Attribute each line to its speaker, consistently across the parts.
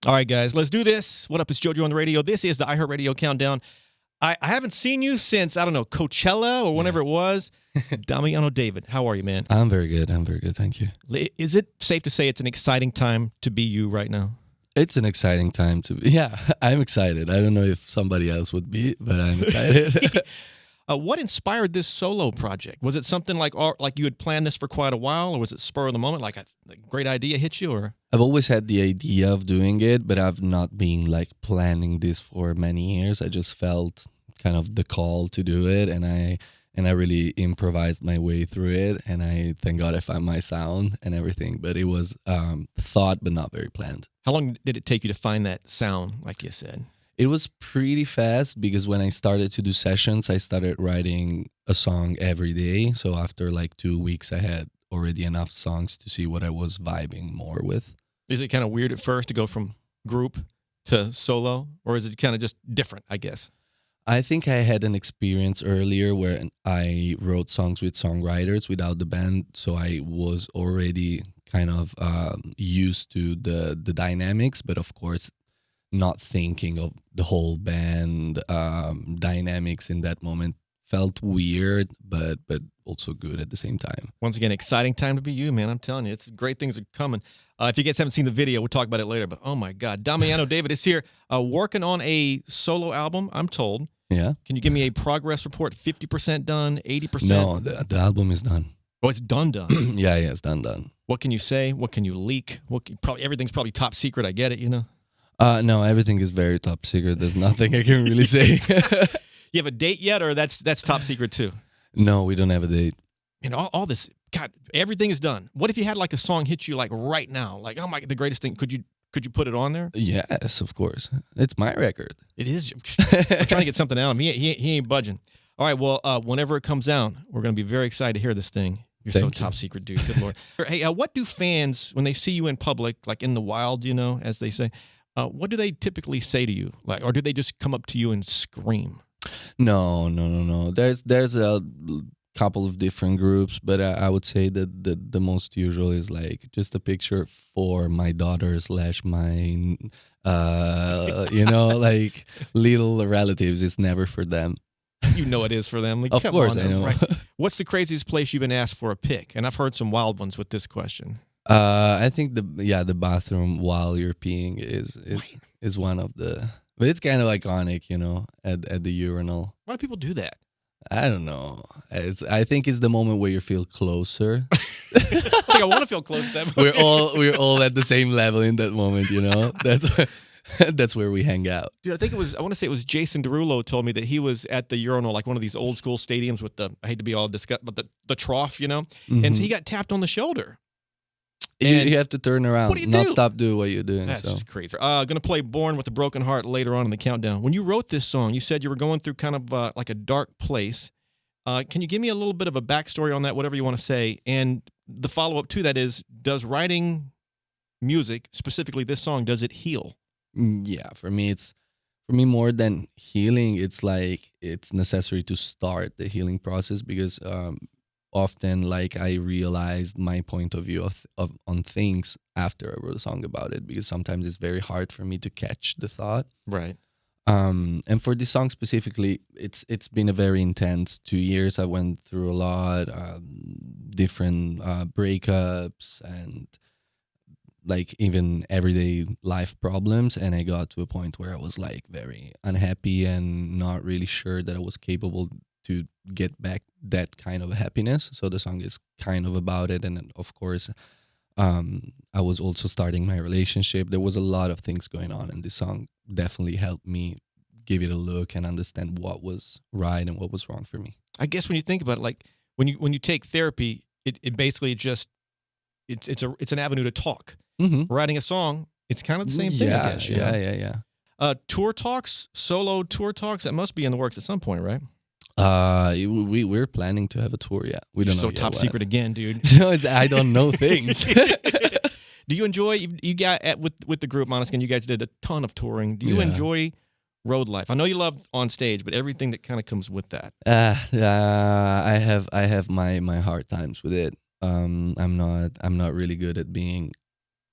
Speaker 1: All right, guys, let's do this. What up? It's JoJo on the radio. This is the iHeartRadio Countdown. I haven't seen you since, I don't know, Coachella or whenever it was. Damiano David, how are you, man?
Speaker 2: I'm very good. Thank you.
Speaker 1: Is it safe to say it's an exciting time to be you right now?
Speaker 2: It's an exciting time to be. Yeah, I'm excited. I don't know if somebody else would be, but I'm excited.
Speaker 1: What inspired this solo project? Was it something like you had planned this for quite a while, or was it spur of the moment, like a great idea hit you? Or
Speaker 2: I've always had the idea of doing it, but I've not been like planning this for many years. I just felt kind of the call to do it, and I really improvised my way through it, and I thank God I found my sound and everything. But it was thought, but not very planned.
Speaker 1: How long did it take you to find that sound, like you said?
Speaker 2: It was pretty fast because when I started to do sessions, I started writing a song every day. So after like 2 weeks, I had already enough songs to see what I was vibing more with.
Speaker 1: Is it kind of weird at first to go from group to solo, or is it kind of just different, I guess?
Speaker 2: I think I had an experience earlier where I wrote songs with songwriters without the band. So I was already kind of used to the dynamics, but of course, not thinking of the whole band dynamics in that moment felt weird, but also good at the same time.
Speaker 1: Once again, exciting time to be you, man. I'm telling you, it's great things are coming. If you guys haven't seen the video, we'll talk about it later. But oh my God, Damiano David is here working on a solo album, I'm told.
Speaker 2: Yeah.
Speaker 1: Can you give me a progress report? 50% done, 80%?
Speaker 2: No, the album is done.
Speaker 1: Oh, it's done.
Speaker 2: Yeah, it's done. What
Speaker 1: can you say? What can you leak? Everything's probably top secret. I get it, you know?
Speaker 2: No, everything is very top secret. There's nothing I can really say.
Speaker 1: You have a date yet, or that's top secret too?
Speaker 2: No, we don't have a date.
Speaker 1: And all this, God, everything is done. What if you had like a song hit you like right now? Like, oh my, the greatest thing. Could you put it on there?
Speaker 2: Yes, of course. It's my record.
Speaker 1: It is. I'm trying to get something out of him. He ain't budging. All right, well, whenever it comes out, we're going to be very excited to hear this thing. You're so top secret, dude. Good Lord. Hey, what do fans, when they see you in public, like in the wild, you know, as they say, what do they typically say to you? Like, or do they just come up to you and scream?
Speaker 2: No. There's a couple of different groups, but I would say that the most usual is like just a picture for my daughter / my, like little relatives. It's never for them.
Speaker 1: You know it is for them. Like,
Speaker 2: of course, I know.
Speaker 1: Right? What's the craziest place you've been asked for a pic? And I've heard some wild ones with this question.
Speaker 2: I think the bathroom while you're peeing is one of the, but it's kind of iconic, you know, at the urinal.
Speaker 1: Why do people do that?
Speaker 2: I don't know. I think it's the moment where you feel closer.
Speaker 1: Like, I want to feel close to them.
Speaker 2: We're all at the same level in that moment, you know. That's where we hang out.
Speaker 1: Dude, I want to say it was Jason Derulo told me that he was at the urinal, like one of these old school stadiums with I hate to be all disgusting, but the trough, you know.
Speaker 2: Mm-hmm.
Speaker 1: And so he got tapped on the shoulder.
Speaker 2: You have to turn around,
Speaker 1: what do you
Speaker 2: not
Speaker 1: do?
Speaker 2: stop doing what you're doing.
Speaker 1: That's just crazy. Gonna play "Born with a Broken Heart" later on in the countdown. When you wrote this song, you said you were going through kind of like a dark place. Can you give me a little bit of a backstory on that, whatever you want to say? And the follow-up to that is, does writing music, specifically this song, does it heal?
Speaker 2: Yeah, for me more than healing. It's like it's necessary to start the healing process because often like I realized my point of view on things after I wrote a song about it, because sometimes it's very hard for me to catch the thought.
Speaker 1: Right.
Speaker 2: And for this song specifically, it's been a very intense 2 years. I went through a lot, different breakups and like even everyday life problems. And I got to a point where I was like very unhappy and not really sure that I was capable to get back that kind of happiness. So the song is kind of about it. And of course, I was also starting my relationship. There was a lot of things going on, and this song definitely helped me give it a look and understand what was right and what was wrong for me.
Speaker 1: I guess when you think about it, like when you take therapy, it basically just it's an avenue to talk.
Speaker 2: Mm-hmm.
Speaker 1: Writing a song, it's kind of the same thing. I guess,
Speaker 2: yeah.
Speaker 1: Tour talks, solo tour talks, that must be in the works at some point, right?
Speaker 2: We're planning to have a tour. Yeah, we don't know.
Speaker 1: So top secret again, dude.
Speaker 2: No, I don't know things.
Speaker 1: Do you enjoy? You got with the group Maneskin? You guys did a ton of touring. Do you enjoy road life? I know you love on stage, but everything that kind of comes with that.
Speaker 2: I have my hard times with it. I'm not really good at being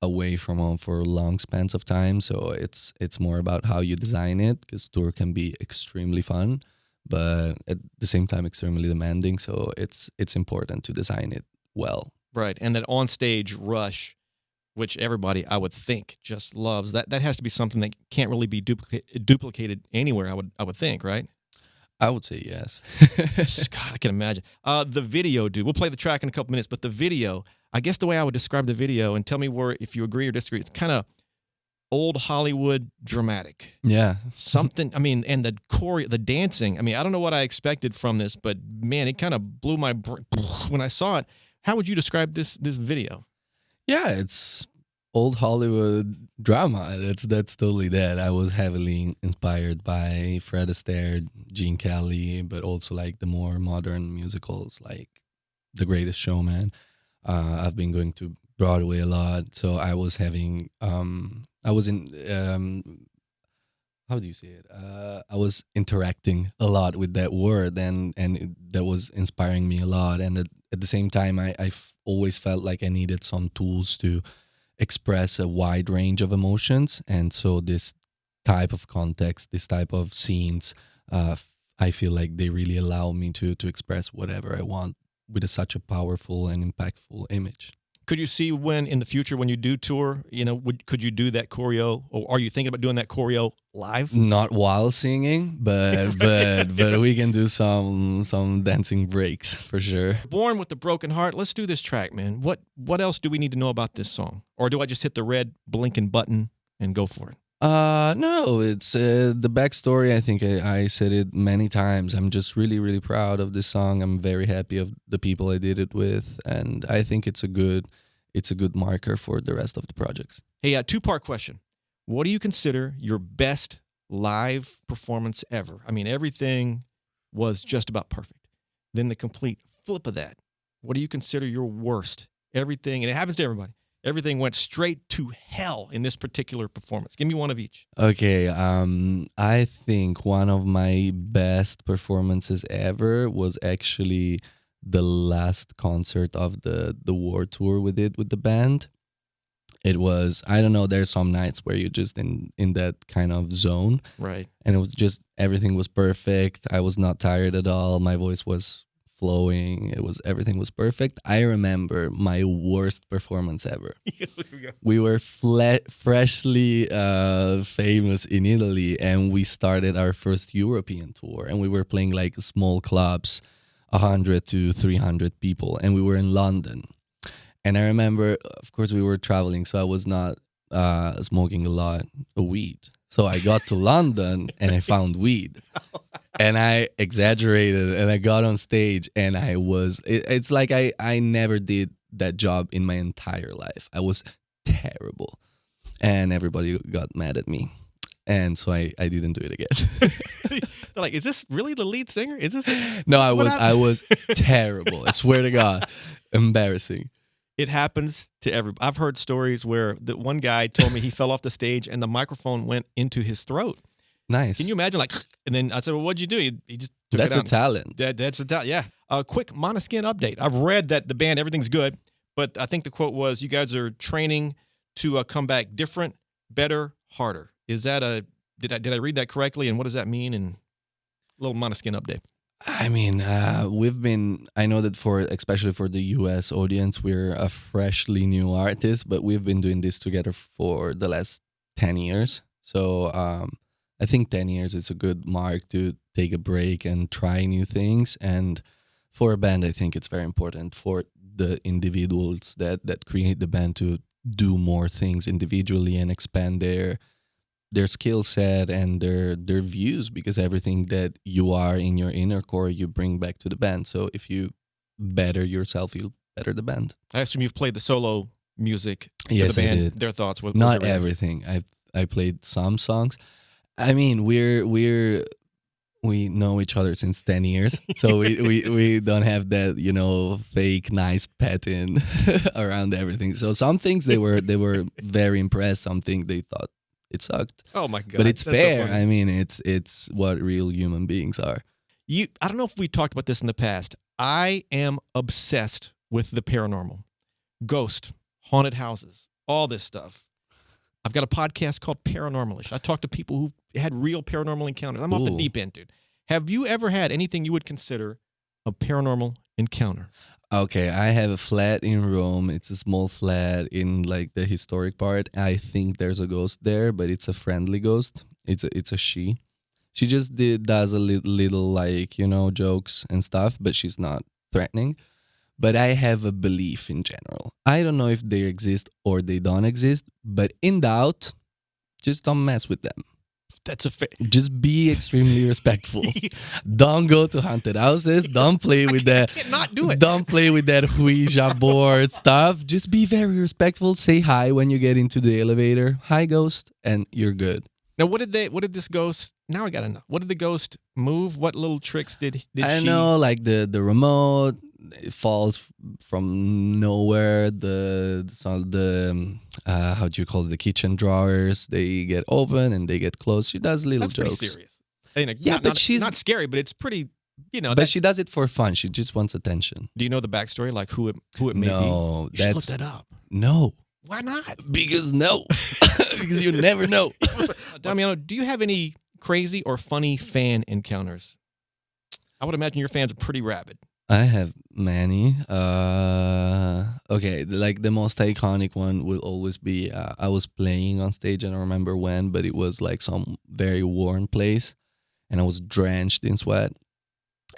Speaker 2: away from home for long spans of time. So it's more about how you design it, because tour can be extremely fun, but at the same time extremely demanding. So it's important to design it well.
Speaker 1: Right, and that on-stage rush, which everybody, I would think, just loves. That has to be something that can't really be duplicated anywhere, I would think, right?
Speaker 2: I would say yes.
Speaker 1: God, I can imagine. The video, dude. We'll play the track in a couple minutes, but the video, I guess the way I would describe the video, and tell me if you agree or disagree, it's kind of old Hollywood dramatic.
Speaker 2: Yeah.
Speaker 1: Something, I mean, and the dancing, I mean, I don't know what I expected from this, but man, it kind of blew my brain when I saw it. How would you describe this video?
Speaker 2: Yeah, it's old Hollywood drama. That's totally that. I was heavily inspired by Fred Astaire, Gene Kelly, but also like the more modern musicals like The Greatest Showman. I've been going to Broadway a lot, so I was having I was in how do you say it? I was interacting a lot with that word, and that was inspiring me a lot. And at the same time, I've always felt like I needed some tools to express a wide range of emotions. And so this type of context, this type of scenes, I feel like they really allow me to express whatever I want with such a powerful and impactful image.
Speaker 1: Could you see when in the future, when you do tour, could you do that choreo, or are you thinking about doing that choreo live?
Speaker 2: Not while singing, but but we can do some dancing breaks for sure.
Speaker 1: Born with a Broken Heart. Let's do this track, man. What else do we need to know about this song, or do I just hit the red blinking button and go for it?
Speaker 2: No, it's the backstory. I think I said it many times. I'm just really, really proud of this song. I'm very happy of the people I did it with, and I think it's a good marker for the rest of the projects.
Speaker 1: Hey, a two-part question. What do you consider your best live performance ever? I mean, everything was just about perfect. Then the complete flip of that. What do you consider your worst? Everything, and it happens to everybody. Everything went straight to hell in this particular performance. Give me one of each.
Speaker 2: Okay, I think one of my best performances ever was actually the last concert of the war tour we did with the band. It was, I don't know, there's some nights where you're just in that kind of zone.
Speaker 1: Right.
Speaker 2: And it was just, everything was perfect. I was not tired at all. My voice was flowing. Everything was perfect. I remember my worst performance ever. We were freshly famous in Italy, and we started our first European tour, and we were playing like small clubs, 100 to 300 people, and we were in London. And I remember, of course, we were traveling, so I was not smoking a lot of weed. So I got to London and I found weed. And I exaggerated, and I got on stage, and it's like I never did that job in my entire life. I was terrible. And everybody got mad at me. And so I didn't do it again.
Speaker 1: They're like, is this really the lead singer? Is this?
Speaker 2: No, I was terrible. I swear to God. Embarrassing.
Speaker 1: It happens to everybody. I've heard stories where the one guy told me he fell off the stage and the microphone went into his throat.
Speaker 2: Nice.
Speaker 1: Can you imagine? Like, and then I said, well, what'd you do? He just took
Speaker 2: That's
Speaker 1: it out.
Speaker 2: a talent.
Speaker 1: That's a talent, yeah. A quick Maneskin update. I've read that the band, everything's good, but I think the quote was, you guys are training to come back different, better, harder. Is that did I read that correctly? And what does that mean? And a little Maneskin update.
Speaker 2: I mean, I know that especially for the US audience, we're a freshly new artist, but we've been doing this together for the last 10 years. So I think 10 years is a good mark to take a break and try new things. And for a band, I think it's very important for the individuals that create the band to do more things individually and expand their skill set and their views, because everything that you are in your inner core, you bring back to the band. So if you better yourself, you'll better the band. I
Speaker 1: assume you've played the solo music to
Speaker 2: yes,
Speaker 1: the band.
Speaker 2: I did.
Speaker 1: Their thoughts.
Speaker 2: Not everything. I played some songs. I mean, we know each other since 10 years, so we don't have that fake nice pattern around everything. So some things they were very impressed. Some things they thought it sucked.
Speaker 1: Oh my God.
Speaker 2: But it's
Speaker 1: That's
Speaker 2: fair.
Speaker 1: So funny.
Speaker 2: I mean, it's what real human beings are.
Speaker 1: I don't know if we talked about this in the past. I am obsessed with the paranormal. Ghost, haunted houses, all this stuff, I've got a podcast called Paranormalish. I talk to people who've had real paranormal encounters. I'm off the deep end, dude. Have you ever had anything you would consider a paranormal encounter?
Speaker 2: Okay, I have a flat in Rome. It's a small flat in like the historic part. I think there's a ghost there, but it's a friendly ghost. It's a she. She just does a little like, jokes and stuff, but she's not threatening. But I have a belief in general. I don't know if they exist or they don't exist, but in doubt, just don't mess with them.
Speaker 1: That's a
Speaker 2: just be extremely respectful. Don't go to haunted houses. Don't play with that.
Speaker 1: I cannot do it.
Speaker 2: Don't play with that Ouija board stuff. Just be very respectful. Say hi when you get into the elevator. Hi, ghost, and you're good.
Speaker 1: Now, what did this ghost? Now I gotta know. What did the ghost move? What little tricks did
Speaker 2: I
Speaker 1: she?
Speaker 2: know, like the remote. It falls from nowhere. The how do you call it? The kitchen drawers. They get open and they get closed. She does little
Speaker 1: That's
Speaker 2: jokes.
Speaker 1: Pretty serious.
Speaker 2: But she's
Speaker 1: not scary, but it's pretty.
Speaker 2: But she does it for fun. She just wants attention.
Speaker 1: Do you know the backstory? Like who it may be?
Speaker 2: No,
Speaker 1: you should look that up.
Speaker 2: No.
Speaker 1: Why not?
Speaker 2: Because no. Because you never know.
Speaker 1: Damiano, do you have any crazy or funny fan encounters? I would imagine your fans are pretty rabid.
Speaker 2: I have many. Okay, like the most iconic one will always be I was playing on stage. I don't remember when, but it was like some very warm place, and I was drenched in sweat.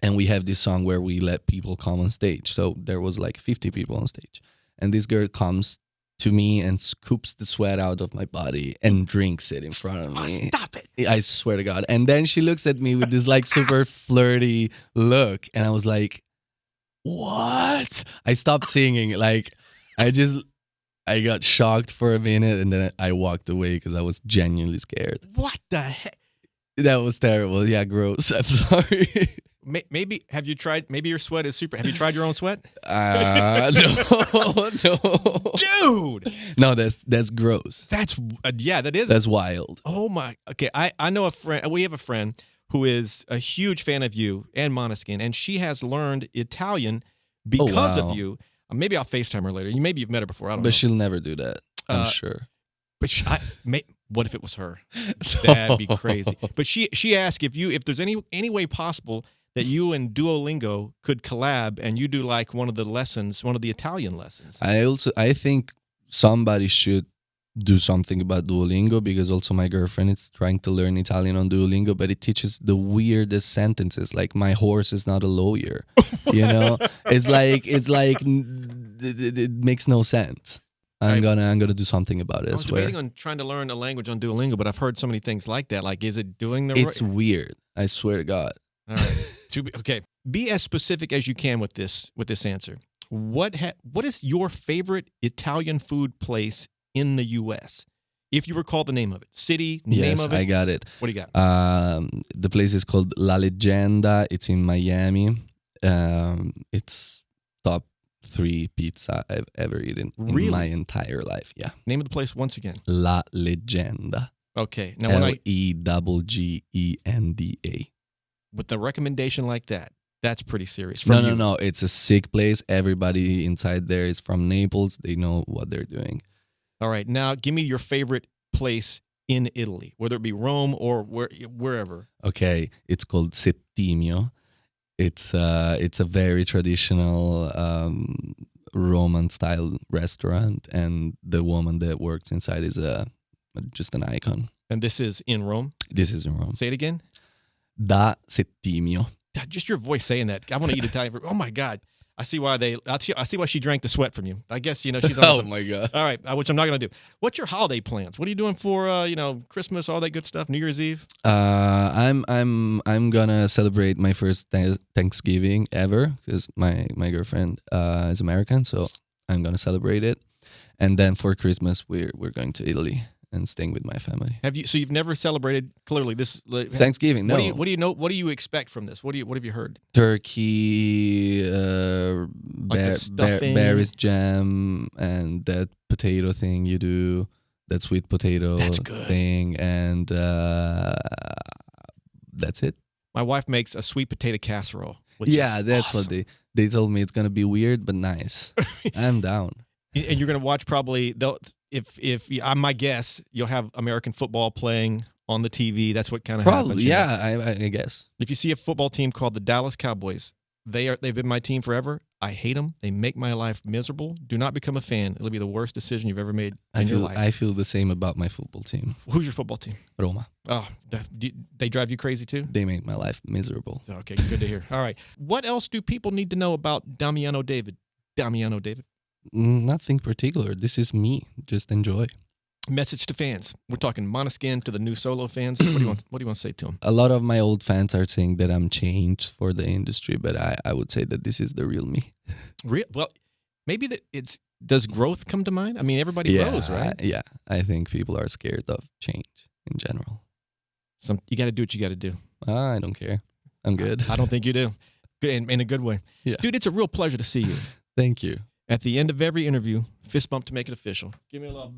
Speaker 2: And we have this song where we let people come on stage. So there was like 50 people on stage, and this girl comes to me and scoops the sweat out of my body and drinks it in front of me.
Speaker 1: Oh, stop it.
Speaker 2: I swear to God. And then she looks at me with this like super flirty look, and I was like, what? I stopped singing. Like, I got shocked for a minute, and then I walked away because I was genuinely scared.
Speaker 1: What the heck?
Speaker 2: That was terrible. Yeah, gross. I'm sorry.
Speaker 1: Maybe have you tried? Maybe your sweat is super. Have you tried your own sweat?
Speaker 2: No,
Speaker 1: dude.
Speaker 2: No, that's gross.
Speaker 1: That's that is.
Speaker 2: That's wild.
Speaker 1: Oh my. Okay, I know a friend. We have a friend who is a huge fan of you and Maneskin, and she has learned Italian because of you. Maybe I'll FaceTime her later. Maybe you've met her before. I don't know.
Speaker 2: But she'll never do that. I'm sure.
Speaker 1: But what if it was her? That'd be crazy. But she asked if there's any way possible that you and Duolingo could collab and you do like one of the Italian lessons.
Speaker 2: I think somebody should do something about Duolingo, because also my girlfriend is trying to learn Italian on Duolingo, but it teaches the weirdest sentences, like my horse is not a lawyer. It's like it makes no sense. I'm gonna do something about it.
Speaker 1: I was debating on trying to learn a language on Duolingo, but I've heard so many things like that. Like, is it doing the?
Speaker 2: It's weird. I swear to God.
Speaker 1: All right. Okay. Be as specific as you can with this answer. What is your favorite Italian food place in the U.S.? If you recall the name of it, city, name of it.
Speaker 2: Yes, I got it.
Speaker 1: What do you got?
Speaker 2: The place is called La Leggenda. It's in Miami. It's top 3 pizza I've ever eaten in my entire life. Yeah.
Speaker 1: Name of the place once again.
Speaker 2: La Leggenda.
Speaker 1: Okay. Now
Speaker 2: Leggenda.
Speaker 1: With the recommendation like that, that's pretty serious.
Speaker 2: No. It's a sick place. Everybody inside there is from Naples. They know what they're doing.
Speaker 1: All right. Now, give me your favorite place in Italy, whether it be Rome or wherever.
Speaker 2: Okay. It's called Settimio. It's a very traditional Roman-style restaurant, and the woman that works inside is just an icon.
Speaker 1: And this is in Rome?
Speaker 2: This is in Rome.
Speaker 1: Say it again.
Speaker 2: Da Settimio.
Speaker 1: Just your voice saying that. I want to eat Italian. Oh my God! I see why she drank the sweat from you. I guess she's.
Speaker 2: Oh my God!
Speaker 1: All right, which I'm not gonna do. What's your holiday plans? What are you doing for Christmas, all that good stuff, New Year's Eve?
Speaker 2: I'm gonna celebrate my first Thanksgiving ever, because my girlfriend is American, so I'm gonna celebrate it, and then for Christmas we're going to Italy and staying with my family.
Speaker 1: So you've never celebrated clearly this
Speaker 2: Thanksgiving? No.
Speaker 1: What do you know? What do you expect from this? What have you heard?
Speaker 2: Turkey, berries jam, and that potato thing you do, that sweet potato thing, and that's it.
Speaker 1: My wife makes a sweet potato casserole.
Speaker 2: That's
Speaker 1: awesome.
Speaker 2: what they told me. It's gonna be weird but nice. I'm down.
Speaker 1: And you're gonna watch probably if I'm my guess, you'll have American football playing on the TV. That's what kind of
Speaker 2: Probably,
Speaker 1: happens.
Speaker 2: I guess.
Speaker 1: If you see a football team called the Dallas Cowboys, they've been my team forever. I hate them. They make my life miserable. Do not become a fan. It'll be the worst decision you've ever made in your life.
Speaker 2: I feel the same about my football team.
Speaker 1: Who's your football team?
Speaker 2: Roma.
Speaker 1: Oh, they drive you crazy too?
Speaker 2: They make my life miserable.
Speaker 1: Okay, good to hear. All right. What else do people need to know about Damiano David? Damiano David?
Speaker 2: Nothing particular. This is me. Just enjoy.
Speaker 1: Message to fans. We're talking Maneskin to the new solo fans. What do you want to say to them?
Speaker 2: A lot of my old fans are saying that I'm changed for the industry, but I would say that this is the real me.
Speaker 1: Well, maybe does growth come to mind? I mean, everybody grows, right?
Speaker 2: Yeah. I think people are scared of change in general.
Speaker 1: You got to do what you got to do.
Speaker 2: I don't care. I'm good.
Speaker 1: I don't think you do. Good in a good way.
Speaker 2: Yeah.
Speaker 1: Dude, it's a real pleasure to see you.
Speaker 2: Thank you.
Speaker 1: At the end of every interview, fist bump to make it official. Give me a little.